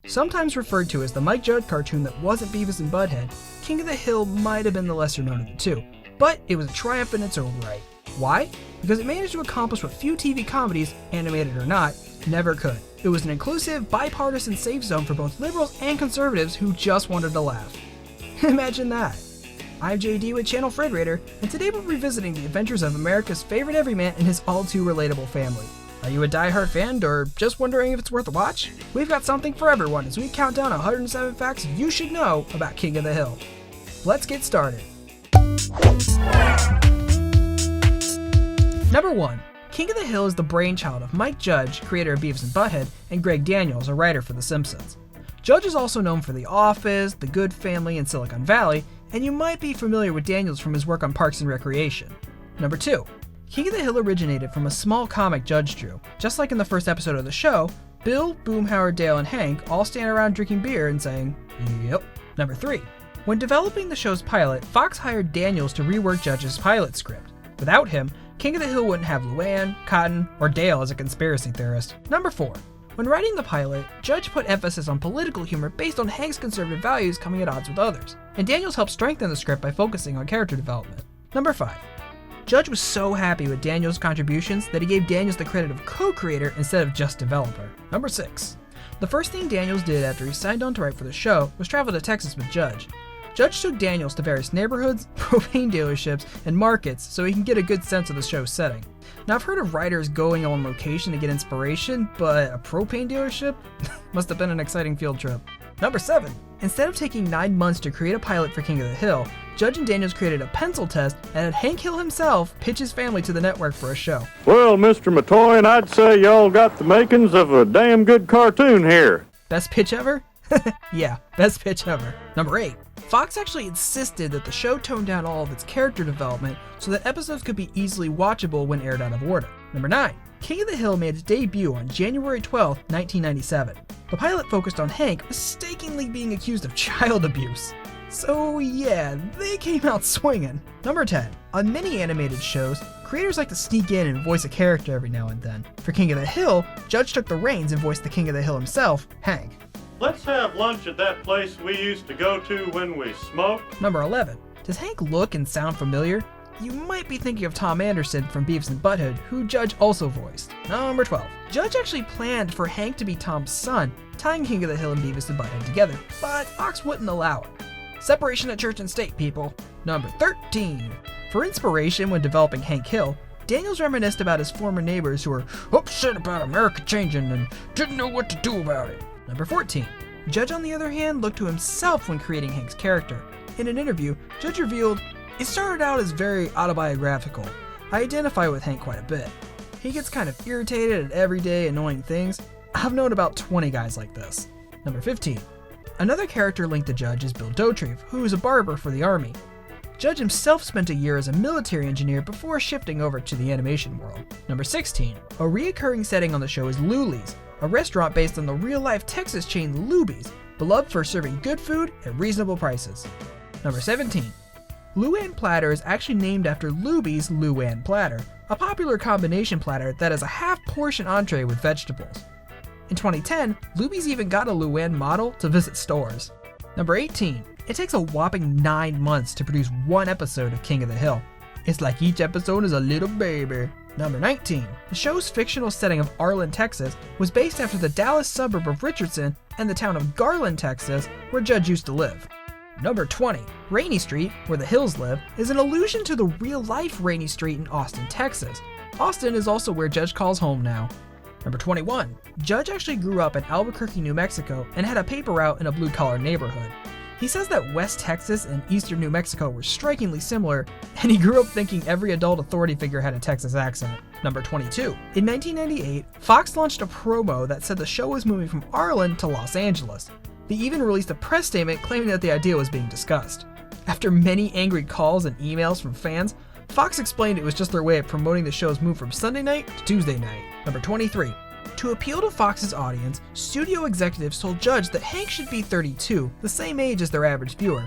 Sometimes referred to as the Mike Judge cartoon that wasn't Beavis and Butthead, King of the Hill might have been the lesser known of the two, but it was a triumph in its own right. Why? Because it managed to accomplish what few TV comedies, animated or not, never could. It was an inclusive, bipartisan safe zone for both liberals and conservatives who just wanted to laugh. Imagine that. I'm JD with Channel Frederator, and today we're revisiting the adventures of America's favorite everyman and his all-too-relatable family. Are you a die-hard fan, or just wondering if it's worth a watch? We've got something for everyone as we count down 107 facts you should know about King of the Hill. Let's get started. Number 1. King of the Hill is the brainchild of Mike Judge, creator of Beavis and Butthead, and Greg Daniels, a writer for The Simpsons. Judge is also known for The Office, The Good Family, and Silicon Valley, and you might be familiar with Daniels from his work on Parks and Recreation. Number 2. King of the Hill originated from a small comic Judge drew. Just like in the first episode of the show, Bill, Boomhauer, Dale, and Hank all stand around drinking beer and saying, "Yep." Number 3. When developing the show's pilot, Fox hired Daniels to rework Judge's pilot script. Without him, King of the Hill wouldn't have Luann, Cotton, or Dale as a conspiracy theorist. Number 4. When writing the pilot, Judge put emphasis on political humor based on Hank's conservative values coming at odds with others, and Daniels helped strengthen the script by focusing on character development. Number 5. Judge was so happy with Daniels' contributions that he gave Daniels the credit of co-creator instead of just developer. Number 6. The first thing Daniels did after he signed on to write for the show was travel to Texas with Judge. Judge took Daniels to various neighborhoods, propane dealerships, and markets so he can get a good sense of the show's setting. Now, I've heard of writers going on location to get inspiration, but a propane dealership? Must have been an exciting field trip. Number 7. Instead of taking 9 months to create a pilot for King of the Hill, Judge and Daniels created a pencil test and had Hank Hill himself pitch his family to the network for a show. Well, Mr. Matoy, I'd say y'all got the makings of a damn good cartoon here. Best pitch ever? Yeah, best pitch ever. Number 8. Fox actually insisted that the show tone down all of its character development so that episodes could be easily watchable when aired out of order. Number 9. King of the Hill made its debut on January 12, 1997. The pilot focused on Hank mistakenly being accused of child abuse. So yeah, they came out swinging. Number 10. On many animated shows, creators like to sneak in and voice a character every now and then. For King of the Hill, Judge took the reins and voiced the King of the Hill himself, Hank. Let's have lunch at that place we used to go to when we smoked. Number 11. Does Hank look and sound familiar? You might be thinking of Tom Anderson from Beavis and Butthead, who Judge also voiced. Number 12. Judge actually planned for Hank to be Tom's son, tying King of the Hill and Beavis and Butthead together, but Fox wouldn't allow it. Separation of church and state, people. Number 13. For inspiration when developing Hank Hill, Daniels reminisced about his former neighbors who were upset about America changing and didn't know what to do about it. Number 14. Judge, on the other hand, looked to himself when creating Hank's character. In an interview, Judge revealed, "It started out as very autobiographical. I identify with Hank quite a bit. He gets kind of irritated at everyday annoying things. I've known about 20 guys like this." Number 15. Another character linked to Judge is Bill Dauterive, who is a barber for the Army. Judge himself spent a year as a military engineer before shifting over to the animation world. Number 16. A reoccurring setting on the show is Luli's, a restaurant based on the real-life Texas chain Luby's, beloved for serving good food at reasonable prices. Number 17. Luann Platter is actually named after Luby's Luann Platter, a popular combination platter that is a half-portion entree with vegetables. In 2010, Luby's even got a Luann model to visit stores. Number 18. It takes a whopping 9 months to produce one episode of King of the Hill. It's like each episode is a little baby. Number 19. The show's fictional setting of Arlen, Texas was based after the Dallas suburb of Richardson and the town of Garland, Texas, where Judge used to live. Number 20. Rainy Street, where the Hills live, is an allusion to the real-life Rainy Street in Austin, Texas. Austin is also where Judge calls home now. Number 21. Judge actually grew up in Albuquerque, New Mexico, and had a paper route in a blue-collar neighborhood. He says that West Texas and eastern New Mexico were strikingly similar, and he grew up thinking every adult authority figure had a Texas accent. Number 22. In 1998, Fox launched a promo that said the show was moving from Arlen to Los Angeles. They even released a press statement claiming that the idea was being discussed. After many angry calls and emails from fans, Fox explained it was just their way of promoting the show's move from Sunday night to Tuesday night. Number 23. To appeal to Fox's audience, studio executives told Judge that Hank should be 32, the same age as their average viewer.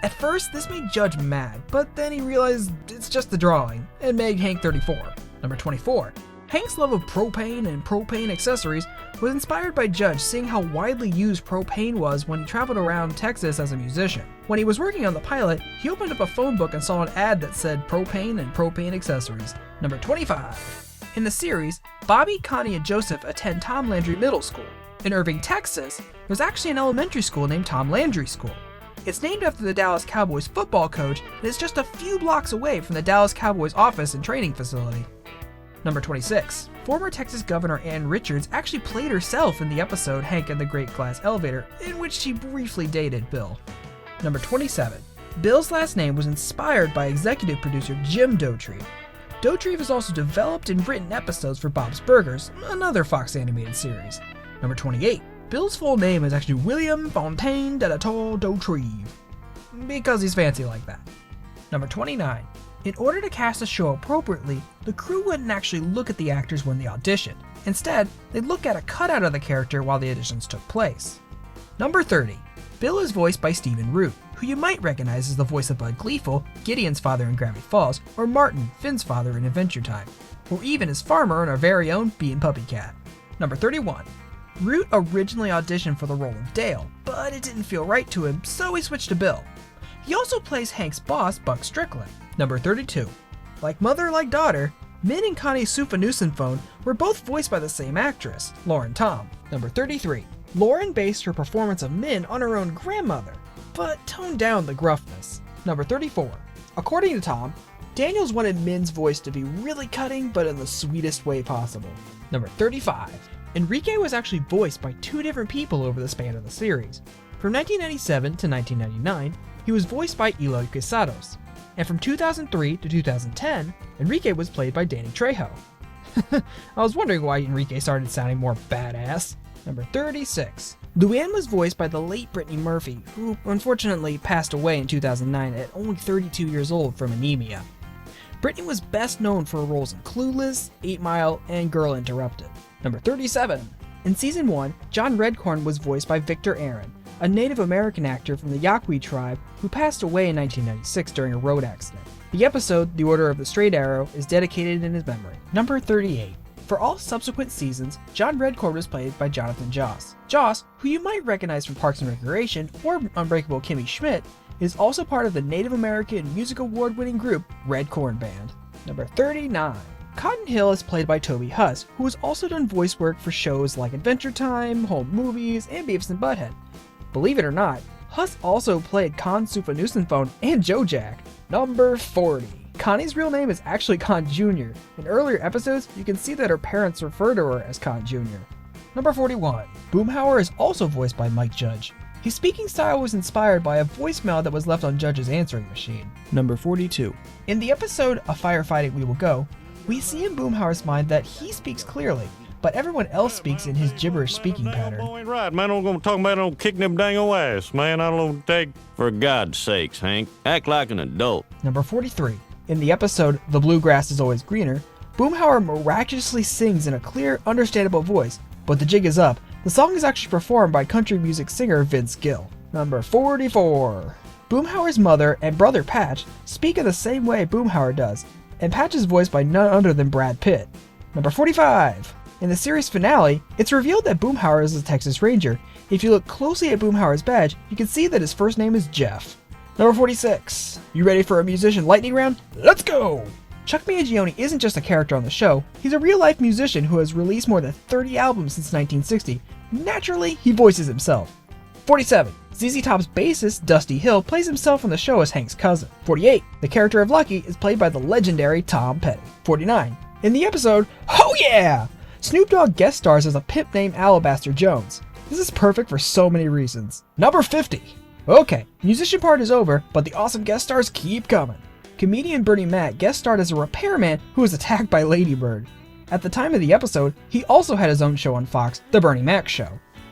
At first, this made Judge mad, but then he realized it's just the drawing, and made Hank 34. Number 24. Hank's love of propane and propane accessories was inspired by Judge seeing how widely used propane was when he traveled around Texas as a musician. When he was working on the pilot, he opened up a phone book and saw an ad that said propane and propane accessories. Number 25. In the series, Bobby, Connie, and Joseph attend Tom Landry Middle School. In Irving, Texas, there's actually an elementary school named Tom Landry School. It's named after the Dallas Cowboys football coach and is just a few blocks away from the Dallas Cowboys office and training facility. Number 26. Former Texas Governor Ann Richards actually played herself in the episode Hank and the Great Glass Elevator, in which she briefly dated Bill. Number 27. Bill's last name was inspired by executive producer Jim Dotrieve. Dotrieve has also developed and written episodes for Bob's Burgers, another Fox animated series. Number 28. Bill's full name is actually William Fontaine de la Tour Dotrieve, because he's fancy like that. Number 29. In order to cast a show appropriately, the crew wouldn't actually look at the actors when they auditioned. Instead, they'd look at a cutout of the character while the auditions took place. Number 30. Bill is voiced by Stephen Root, who you might recognize as the voice of Bud Gleeful, Gideon's father in Gravity Falls, or Martin, Finn's father in Adventure Time, or even as Farmer in our very own Bee and Puppy Cat. Number 31. Root originally auditioned for the role of Dale, but it didn't feel right to him, so he switched to Bill. He also plays Hank's boss, Buck Strickland. Number 32. Like mother, like daughter, Min and Connie's Sufanusen phone were both voiced by the same actress, Lauren Tom. Number 33. Lauren based her performance of Min on her own grandmother, but toned down the gruffness. Number 34. According to Tom, Daniels wanted Min's voice to be really cutting, but in the sweetest way possible. Number 35. Enrique was actually voiced by two different people over the span of the series. From 1997 to 1999, he was voiced by Eloy Quesados. And from 2003 to 2010, Enrique was played by Danny Trejo. I was wondering why Enrique started sounding more badass. Number 36. Luann was voiced by the late Brittany Murphy, who unfortunately passed away in 2009 at only 32 years old from anemia. Brittany was best known for her roles in Clueless, 8 Mile, and Girl Interrupted. Number 37. In Season 1, John Redcorn was voiced by Victor Aaron, a Native American actor from the Yaqui tribe who passed away in 1996 during a road accident. The episode, The Order of the Straight Arrow, is dedicated in his memory. Number 38. For all subsequent seasons, John Redcorn was played by Jonathan Joss. Joss, who you might recognize from Parks and Recreation or Unbreakable Kimmy Schmidt, is also part of the Native American Music Award-winning group Red Corn Band. Number 39. Cotton Hill is played by Toby Huss, who has also done voice work for shows like Adventure Time, Home Movies, and Beavis and Butthead. Believe it or not, Huss also played Con Sufanusenphone and Joe Jack. Number 40. Connie's real name is actually Con Jr. In earlier episodes, you can see that her parents refer to her as Con Jr. Number 41. Boomhauer is also voiced by Mike Judge. His speaking style was inspired by a voicemail that was left on Judge's answering machine. Number 42. In the episode A Firefighting We Will Go, we see in Boomhauer's mind that he speaks clearly, but everyone else speaks in his gibberish speaking pattern. Boy, ain't right, man. I'm gonna talk about it on kicking them dang old ass, man. I don't take. For God's sakes, Hank, act like an adult. Number 43. In the episode The Bluegrass is Always Greener, Boomhauer miraculously sings in a clear, understandable voice, but the jig is up. The song is actually performed by country music singer Vince Gill. Number 44. Boomhauer's mother and brother Patch speak in the same way Boomhauer does, and Patch is voiced by none other than Brad Pitt. Number 45. In the series finale, it's revealed that Boomhauer is a Texas Ranger. If you look closely at Boomhauer's badge, you can see that his first name is Jeff. Number 46. You ready for a musician lightning round? Let's go! Chuck Mangione isn't just a character on the show, he's a real-life musician who has released more than 30 albums since 1960. Naturally, he voices himself. 47. ZZ Top's bassist, Dusty Hill, plays himself on the show as Hank's cousin. 48. The character of Lucky is played by the legendary Tom Petty. 49. In the episode, Oh Yeah! Snoop Dogg guest stars as a pimp named Alabaster Jones. This is perfect for so many reasons. Number 50. Okay, musician part is over, but the awesome guest stars keep coming. Comedian Bernie Mac guest starred as a repairman who was attacked by Ladybird. At the time of the episode, he also had his own show on Fox, The Bernie Mac Show.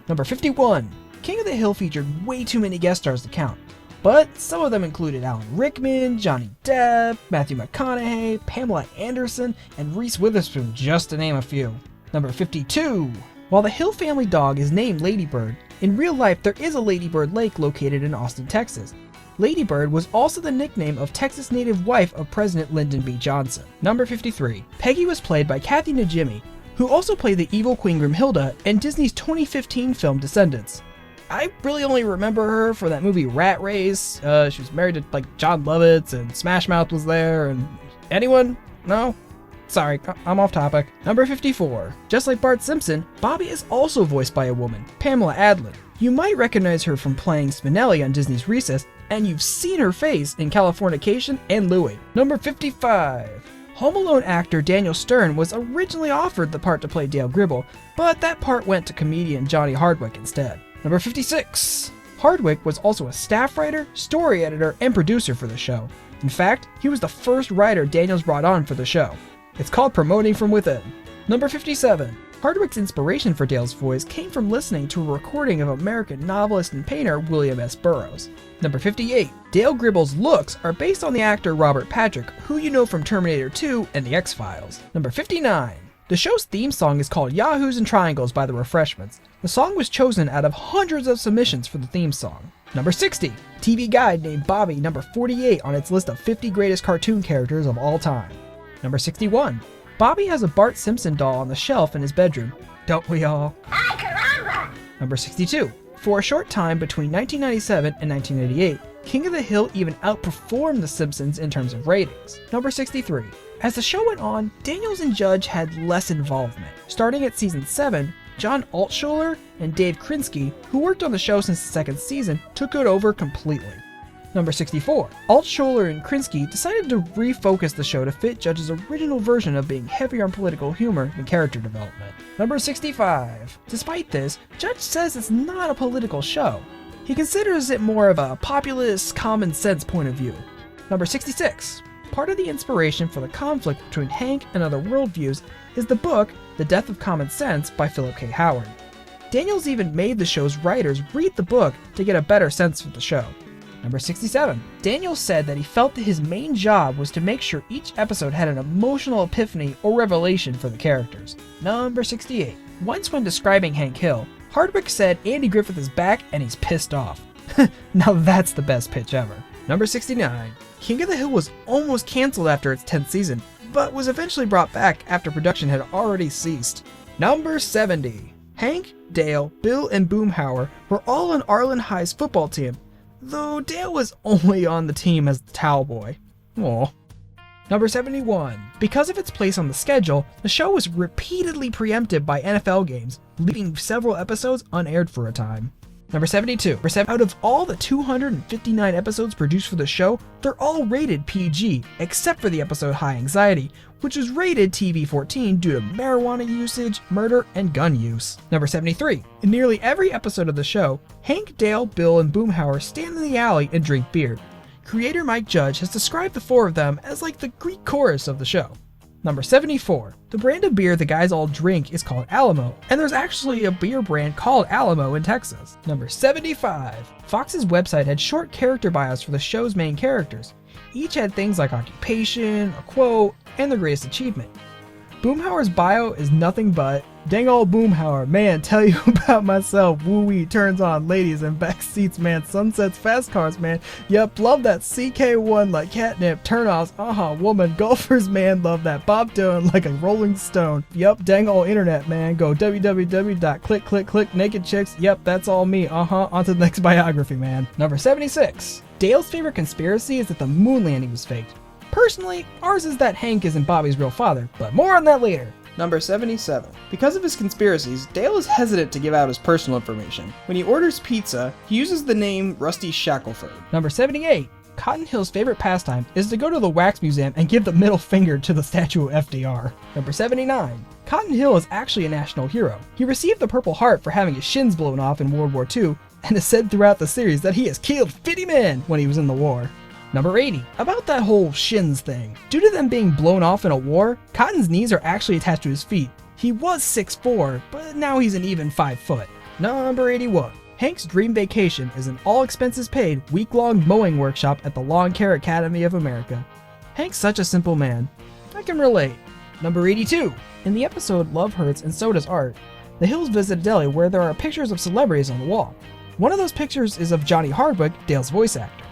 Number 51. King of the Hill featured way too many guest stars to count, but some of them included Alan Rickman, Johnny Depp, Matthew McConaughey, Pamela Anderson, and Reese Witherspoon, just to name a few. Number 52. While the Hill family dog is named Ladybird, in real life there is a Ladybird Lake located in Austin, Texas. Lady Bird was also the nickname of Texas native wife of President Lyndon B. Johnson. Number 53. Peggy was played by Kathy Najimy, who also played the evil Queen Grimhilda in Disney's 2015 film Descendants. I really only remember her for that movie Rat Race. She was married to John Lovitz, and Smash Mouth was there, and anyone? No? Sorry, I'm off topic. Number 54. Just like Bart Simpson, Bobby is also voiced by a woman, Pamela Adlon. You might recognize her from playing Spinelli on Disney's Recess, and you've seen her face in Californication and Louie. Number 55. Home Alone actor Daniel Stern was originally offered the part to play Dale Gribble, but that part went to comedian Johnny Hardwick instead. Number 56. Hardwick was also a staff writer, story editor, and producer for the show. In fact, he was the first writer Daniels brought on for the show. It's called promoting from within. Number 57. Hardwick's inspiration for Dale's voice came from listening to a recording of American novelist and painter William S. Burroughs. Number 58. Dale Gribble's looks are based on the actor Robert Patrick, who you know from Terminator 2 and The X-Files. Number 59. The show's theme song is called Yahoos and Triangles by The Refreshments. The song was chosen out of hundreds of submissions for the theme song. Number 60. TV Guide named Bobby number 48 on its list of 50 greatest cartoon characters of all time. Number 61. Bobby has a Bart Simpson doll on the shelf in his bedroom. Don't we all? Ay, caramba! Number 62. For a short time between 1997 and 1988, King of the Hill even outperformed The Simpsons in terms of ratings. Number 63. As the show went on, Daniels and Judge had less involvement. Starting at season 7, John Altschuler and Dave Krinsky, who worked on the show since the second season, took it over completely. Number 64. Altschuler and Krinsky decided to refocus the show to fit Judge's original version of being heavier on political humor than character development. Number 65. Despite this, Judge says it's not a political show. He considers it more of a populist, common sense point of view. Number 66. Part of the inspiration for the conflict between Hank and other worldviews is the book The Death of Common Sense by Philip K. Howard. Daniels even made the show's writers read the book to get a better sense of the show. Number 67. Daniels said that he felt that his main job was to make sure each episode had an emotional epiphany or revelation for the characters. Number 68. Once when describing Hank Hill, Hardwick said Andy Griffith is back and he's pissed off. Now that's the best pitch ever. Number 69. King of the Hill was almost canceled after its 10th season, but was eventually brought back after production had already ceased. Number 70. Hank, Dale, Bill, and Boomhauer were all on Arlen High's football team, though Dale was only on the team as the towel boy. Aww. Number 71. Because of its place on the schedule, the show was repeatedly preempted by NFL games, leaving several episodes unaired for a time. Number 72. Out of all the 259 episodes produced for the show, they're all rated PG, except for the episode High Anxiety, which was rated TV-14 due to marijuana usage, murder, and gun use. Number 73. In nearly every episode of the show, Hank, Dale, Bill, and Boomhauer stand in the alley and drink beer. Creator Mike Judge has described the four of them as like the Greek chorus of the show. Number 74. The brand of beer the guys all drink is called Alamo, and there's actually a beer brand called Alamo in Texas. Number 75. Fox's website had short character bios for the show's main characters. Each had things like occupation, a quote, and their greatest achievement. Boomhauer's bio is nothing but, "Dang old Boomhauer, man, tell you about myself, woo-wee, turns on ladies and back seats, man, sunsets, fast cars, man, yep, love that CK1 like catnip, turn-offs, woman, golfers, man, love that Bob Dylan like a rolling stone, yep, dang old internet, man, go www.click, naked chicks, yep, that's all me, on to the next biography, man." Number 76. Dale's favorite conspiracy is that the moon landing was faked. Personally, ours is that Hank isn't Bobby's real father, but more on that later. Number 77. Because of his conspiracies, Dale is hesitant to give out his personal information. When he orders pizza, he uses the name Rusty Shackelford. Number 78. Cotton Hill's favorite pastime is to go to the Wax Museum and give the middle finger to the statue of FDR. Number 79. Cotton Hill is actually a national hero. He received the Purple Heart for having his shins blown off in World War II, and has said throughout the series that he has killed 50 men when he was in the war. Number 80. About that whole shins thing. Due to them being blown off in a war, Cotton's knees are actually attached to his feet. He was 6'4", but now he's an even 5 foot. Number 81. Hank's dream vacation is an all-expenses-paid, week-long mowing workshop at the Lawn Care Academy of America. Hank's such a simple man. I can relate. Number 82. In the episode Love Hurts and So Does Art, the Hills visit a deli where there are pictures of celebrities on the wall. One of those pictures is of Johnny Hardwick, Dale's voice actor.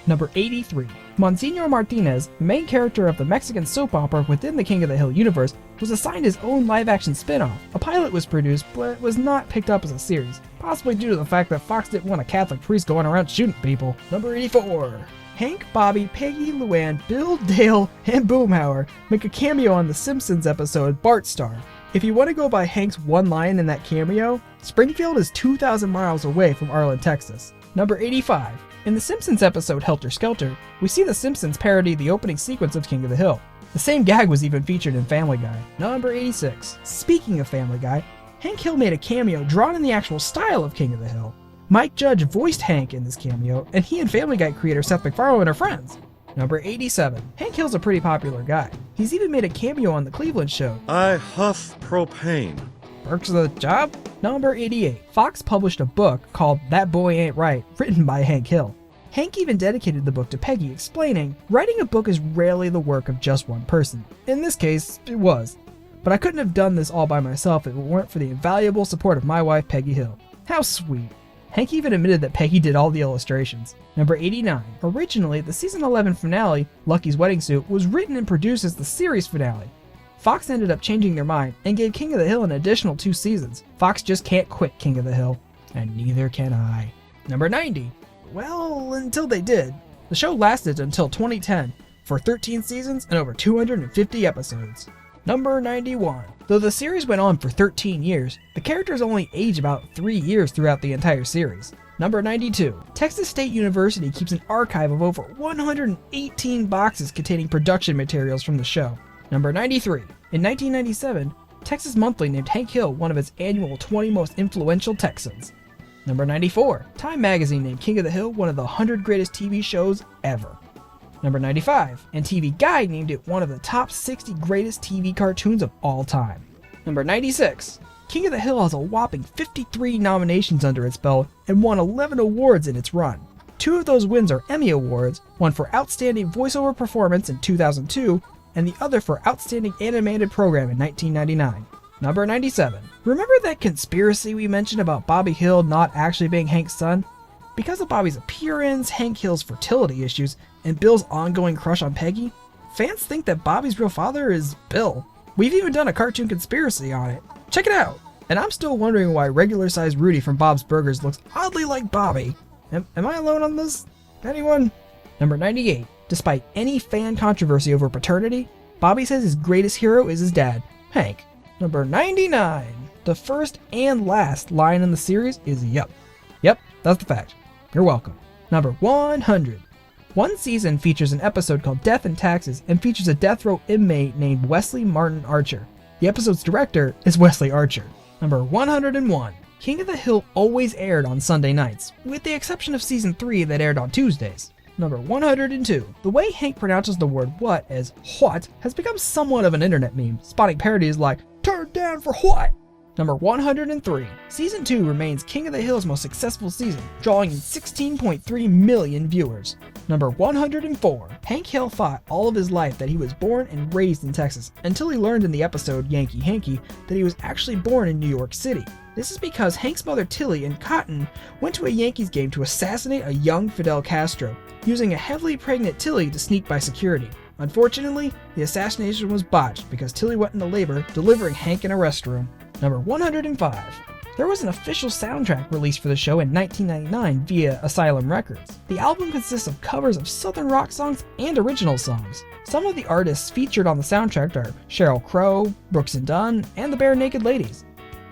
Number 83. Monsignor Martinez, the main character of the Mexican soap opera within the King of the Hill universe, was assigned his own live-action spin-off. A pilot was produced, but was not picked up as a series, possibly due to the fact that Fox didn't want a Catholic priest going around shooting people. Number 84. Hank, Bobby, Peggy, Luann, Bill, Dale, and Boomhauer make a cameo on The Simpsons episode Bart Star. If you want to go by Hank's one line in that cameo, Springfield is 2,000 miles away from Arlen, Texas. Number 85. In the Simpsons episode Helter Skelter, we see the Simpsons parody the opening sequence of King of the Hill. The same gag was even featured in Family Guy. Number 86. Speaking of Family Guy, Hank Hill made a cameo drawn in the actual style of King of the Hill. Mike Judge voiced Hank in this cameo, and he and Family Guy creator Seth MacFarlane are friends. Number 87. Hank Hill's a pretty popular guy. He's even made a cameo on The Cleveland Show. I huff propane. Perks of the job? Number 88. Fox published a book called That Boy Ain't Right, written by Hank Hill. Hank even dedicated the book to Peggy, explaining, "Writing a book is rarely the work of just one person. In this case, it was. But I couldn't have done this all by myself if it weren't for the invaluable support of my wife, Peggy Hill." How sweet. Hank even admitted that Peggy did all the illustrations. Number 89. Originally, the season 11 finale, Lucky's Wedding Suit, was written and produced as the series finale. Fox ended up changing their mind and gave King of the Hill an additional 2 seasons. Fox just can't quit King of the Hill, and neither can I. Number 90. Well, until they did. The show lasted until 2010 for 13 seasons and over 250 episodes. Number 91. Though the series went on for 13 years, the characters only age about 3 years throughout the entire series. Number 92. Texas State University keeps an archive of over 118 boxes containing production materials from the show. Number 93. In 1997, Texas Monthly named Hank Hill one of its annual 20 most influential Texans. Number 94. Time Magazine named King of the Hill one of the 100 greatest TV shows ever. Number 95. And TV Guide named it one of the top 60 greatest TV cartoons of all time. Number 96. King of the Hill has a whopping 53 nominations under its belt and won 11 awards in its run. 2 of those wins are Emmy Awards, one for Outstanding Voiceover Performance in 2002, and the other for Outstanding Animated Program in 1999. Number 97. Remember that conspiracy we mentioned about Bobby Hill not actually being Hank's son? Because of Bobby's appearance, Hank Hill's fertility issues, and Bill's ongoing crush on Peggy, fans think that Bobby's real father is Bill. We've even done a cartoon conspiracy on it. Check it out! And I'm still wondering why regular-sized Rudy from Bob's Burgers looks oddly like Bobby. Am I alone on this? Anyone? Number 98. Despite any fan controversy over paternity, Bobby says his greatest hero is his dad, Hank. Number 99. The first and last line in the series is yup. Yep, that's the fact. You're welcome. Number 100. One season features an episode called Death and Taxes and features a death row inmate named Wesley Martin Archer. The episode's director is Wesley Archer. Number 101. King of the Hill always aired on Sunday nights, with the exception of season 3 that aired on Tuesdays. Number 102. The way Hank pronounces the word what as what has become somewhat of an internet meme, spawning parodies like, "Turn down for what?" Number 103. Season 2 remains King of the Hill's most successful season, drawing in 16.3 million viewers. Number 104. Hank Hill thought all of his life that he was born and raised in Texas, until he learned in the episode Yankee Hanky that he was actually born in New York City. This is because Hank's mother Tilly and Cotton went to a Yankees game to assassinate a young Fidel Castro, using a heavily pregnant Tilly to sneak by security. Unfortunately, the assassination was botched because Tilly went into labor, delivering Hank in a restroom. Number 105. There was an official soundtrack released for the show in 1999 via Asylum Records. The album consists of covers of southern rock songs and original songs. Some of the artists featured on the soundtrack are Sheryl Crow, Brooks and Dunn, and the Bare Naked Ladies.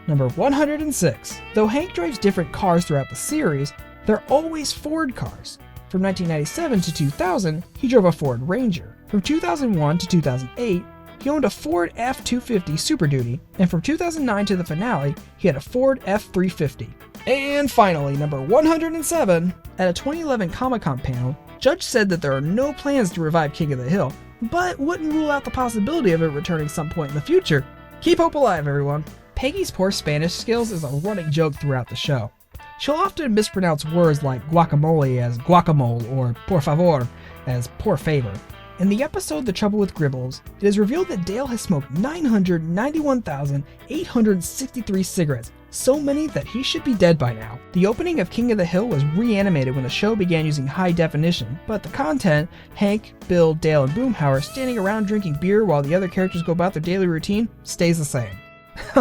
Number 106. Though Hank drives different cars throughout the series, they're always Ford cars. From 1997 to 2000, he drove a Ford Ranger. From 2001 to 2008, he owned a Ford F-250 Super Duty, and from 2009 to the finale, he had a Ford F-350. And finally, number 107, at a 2011 Comic-Con panel, Judge said that there are no plans to revive King of the Hill, but wouldn't rule out the possibility of it returning some point in the future. Keep hope alive, everyone. Peggy's poor Spanish skills is a running joke throughout the show. She'll often mispronounce words like guacamole as guacamole or por favor as por favor. In the episode The Trouble with Gribbles, it is revealed that Dale has smoked 991,863 cigarettes so many that he should be dead by now. The opening of King of the Hill was reanimated when the show began using high definition, but the content, Hank, Bill, Dale, and Boomhauer standing around drinking beer while the other characters go about their daily routine, stays the same.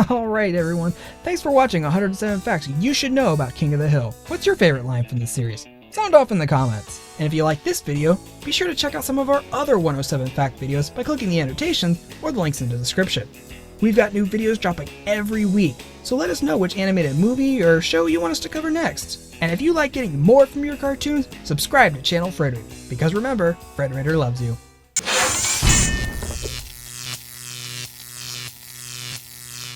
Alright everyone, thanks for watching 107 Facts You Should Know About King of the Hill. What's your favorite line from this series? Sound off in the comments. And if you like this video, be sure to check out some of our other 107 Fact videos by clicking the annotations or the links in the description. We've got new videos dropping every week, so let us know which animated movie or show you want us to cover next. And if you like getting more from your cartoons, subscribe to Channel Frederator, because remember, Frederator loves you.